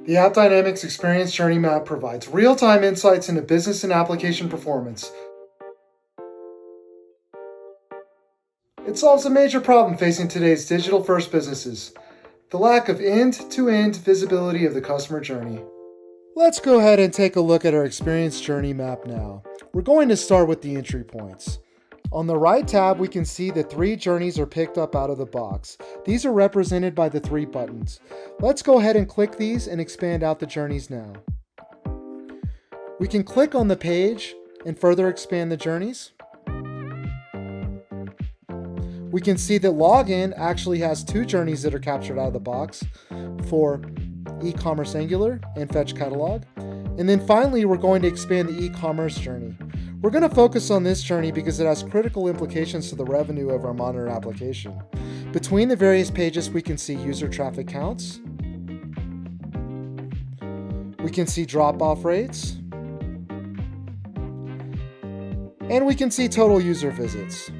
The AppDynamics Experience Journey Map provides real-time insights into business and application performance. It solves a major problem facing today's digital-first businesses: the lack of end-to-end visibility of the customer journey. Let's go ahead and take a look at our Experience Journey Map now. We're going to start with the entry points. On the right tab, we can see that 3 journeys are picked up out of the box. These are represented by the 3 buttons. Let's go ahead and click these and expand out the journeys now. We can click on the page and further expand the journeys. We can see that Login actually has 2 journeys that are captured out of the box for e-commerce Angular and Fetch Catalog. And then finally, we're going to expand the e-commerce journey. We're going to focus on this journey because it has critical implications to the revenue of our modern application. Between the various pages, we can see user traffic counts. We can see drop-off rates. And we can see total user visits.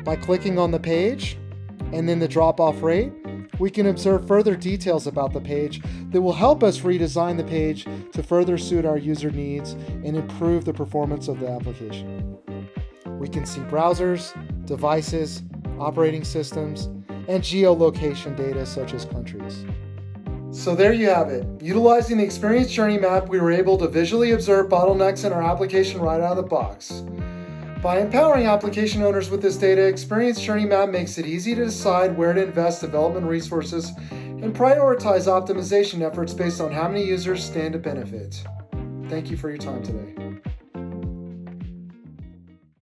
By clicking on the page and then the drop-off rate, we can observe further details about the page that will help us redesign the page to further suit our user needs and improve the performance of the application. We can see browsers, devices, operating systems, and geolocation data such as countries. So there you have it. Utilizing the Experience Journey Map, we were able to visually observe bottlenecks in our application right out of the box. By empowering application owners with this data, Experience Journey Map makes it easy to decide where to invest development resources and prioritize optimization efforts based on how many users stand to benefit. Thank you for your time today.